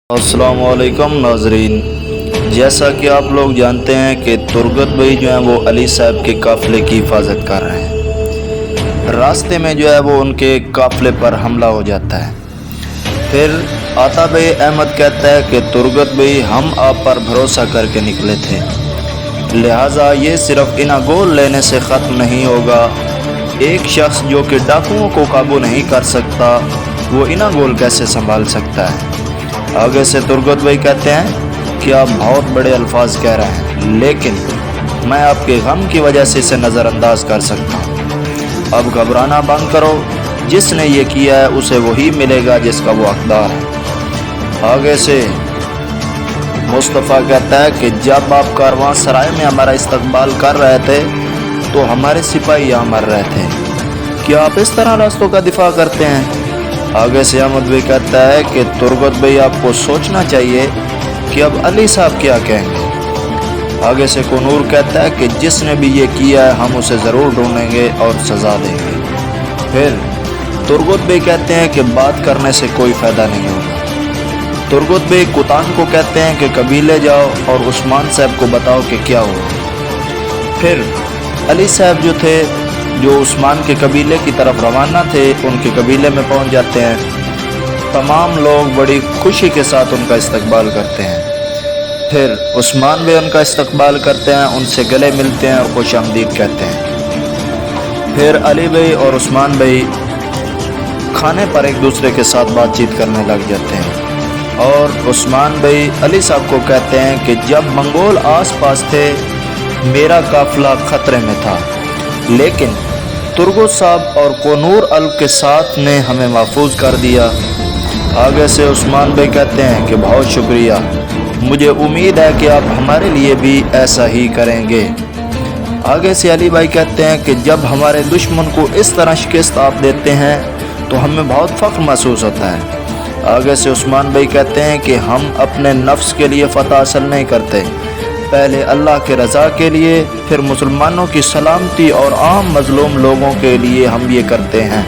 अस्सलाम वालेकुम नाजरीन। जैसा कि आप लोग जानते हैं कि तुरगत भाई जो हैं वो अली साहब के काफ़िले की हिफाजत कर रहे हैं। रास्ते में जो है वो उनके काफ़िले पर हमला हो जाता है। फिर आता भाई अहमद कहता है कि तुरगत भाई हम आप पर भरोसा करके निकले थे, लिहाजा ये सिर्फ इना गोल लेने से ख़त्म नहीं होगा। एक शख्स जो कि डाकुओं को काबू नहीं कर सकता वो इना गोल कैसे संभाल सकता है। आगे से तुरगत भाई कहते हैं कि आप बहुत बड़े अल्फाज कह रहे हैं, लेकिन मैं आपके गम की वजह से इसे नज़रअंदाज कर सकता हूँ। अब घबराना बंद करो, जिसने ये किया है उसे वही मिलेगा जिसका वो हकदार है। आगे से मुस्तफ़ा कहता है कि जब आप कारवां सराय में हमारा इस्तकबाल कर रहे थे तो हमारे सिपाही यहाँ मर रहे थे, क्या आप इस तरह रास्तों का दिफा करते हैं। आगे से अहमद भाई कहता है कि तुरगत भाई आपको सोचना चाहिए कि अब अली साहब क्या कहेंगे। आगे से कुनूर कहता है कि जिसने भी ये किया है हम उसे ज़रूर ढूंढेंगे और सज़ा देंगे। फिर तुरगत भाई कहते हैं कि बात करने से कोई फ़ायदा नहीं होगा। तुरगत भाई कुतान को कहते हैं कि कबीले जाओ और उस्मान साहब को बताओ कि क्या हुआ। फिर अली साहब जो थे जो उस्मान के कबीले की तरफ रवाना थे, उनके कबीले में पहुंच जाते हैं। तमाम लोग बड़ी खुशी के साथ उनका इस्तकबाल करते हैं। फिर उस्मान भी उनका इस्तकबाल करते हैं, उनसे गले मिलते हैं और खुशामदीद कहते हैं। फिर अली भाई और उस्मान भाई खाने पर एक दूसरे के साथ बातचीत करने लग जाते हैं और उस्मान भाई अली साहब को कहते हैं कि जब मंगोल आस पास थे मेरा काफ़िला ख़तरे में था, लेकिन तुरगत साहब और कोनूर अल के साथ ने हमें महफूज कर दिया। आगे से उस्मान भाई कहते हैं कि बहुत शुक्रिया, मुझे उम्मीद है कि आप हमारे लिए भी ऐसा ही करेंगे। आगे से अली भाई कहते हैं कि जब हमारे दुश्मन को इस तरह शिकस्त आप देते हैं तो हमें बहुत फ़ख्र महसूस होता है। आगे से उस्मान भाई कहते हैं कि हम अपने नफ्स के लिए फ़तह हासिल नहीं करते, पहले अल्लाह के रज़ा के लिए, फिर मुसलमानों की सलामती और आम मज़लूम लोगों के लिए हम ये करते हैं।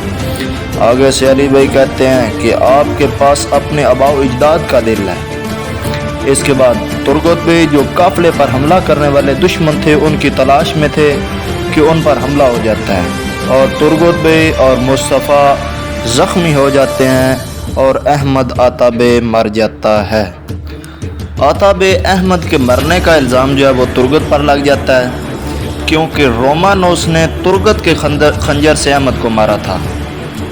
आगे से अली भाई कहते हैं कि आपके पास अपने आबाओ अजदाद का दिल है। इसके बाद तुरगत भाई जो काफ़िले पर हमला करने वाले दुश्मन थे उनकी तलाश में थे कि उन पर हमला हो जाता है और तुरगत भाई और मुस्तफ़ा ज़ख्मी हो जाते हैं और अहमद आताब मर जाता है। आताब अहमद के मरने का इल्ज़ाम जो है वो तुरगत पर लग जाता है, क्योंकि रोमानोस ने तुरगत के खंजर से अहमद को मारा था।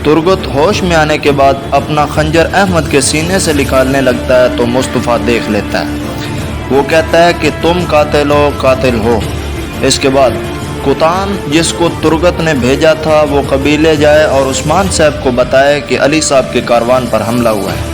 तुरगत होश में आने के बाद अपना खंजर अहमद के सीने से निकालने लगता है तो मुस्तफ़ा देख लेता है। वो कहता है कि तुम कातिल हो। इसके बाद कुतान जिसको तुरगत ने भेजा था वो कबीले जाए और उस्मान साहब को बताए कि अली साहब के कारवान पर हमला हुआ है।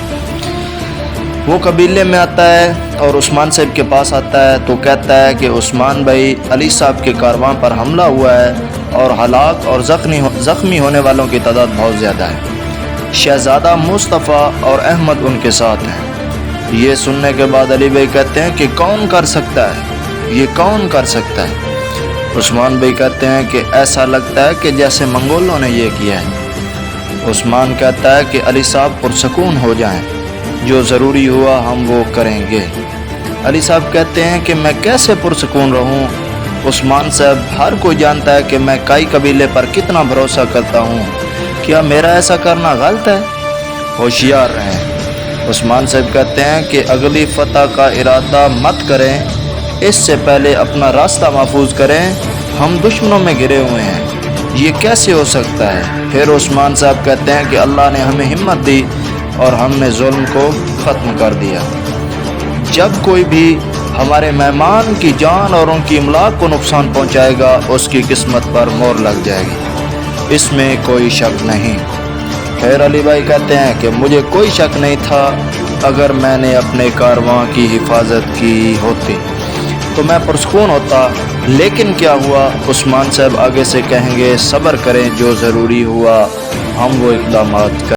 वो कबीले में आता है और उस्मान साहब के पास आता है तो कहता है कि उस्मान भाई अली साहब के कारवां पर हमला हुआ है और हलाक और ज़ख्मी होने वालों की तादाद बहुत ज़्यादा है। शहज़ादा मुस्तफ़ा और अहमद उनके साथ हैं। ये सुनने के बाद अली भाई कहते हैं कि कौन कर सकता है, ये कौन कर सकता है। उस्मान भाई कहते हैं कि ऐसा लगता है कि जैसे मंगोलों ने ये किया है। उस्मान कहता है कि अली साहब पुरसकून हो जाएं, जो ज़रूरी हुआ हम वो करेंगे। अली साहब कहते हैं कि मैं कैसे पुरसकून रहूं। उस्मान साहब हर कोई जानता है कि मैं कई कबीले पर कितना भरोसा करता हूं, क्या मेरा ऐसा करना गलत है। होशियार रहें। उस्मान साहब कहते हैं कि अगली फ़तह का इरादा मत करें, इससे पहले अपना रास्ता महफूज करें, हम दुश्मनों में घिरे हुए हैं, ये कैसे हो सकता है। फिर उस्मान साहब कहते हैं कि अल्लाह ने हमें हिम्मत दी और हमने जुल्म को ख़त्म कर दिया। जब कोई भी हमारे मेहमान की जान और उनकी इमलाक को नुकसान पहुंचाएगा उसकी किस्मत पर मोहर लग जाएगी, इसमें कोई शक नहीं। खैर अली भाई कहते हैं कि मुझे कोई शक नहीं था, अगर मैंने अपने कारवां की हिफाजत की होती तो मैं पुरसकून होता, लेकिन क्या हुआ। उस्मान साहब आगे से कहेंगे सब्र करें, जो ज़रूरी हुआ हम वो इक़दामात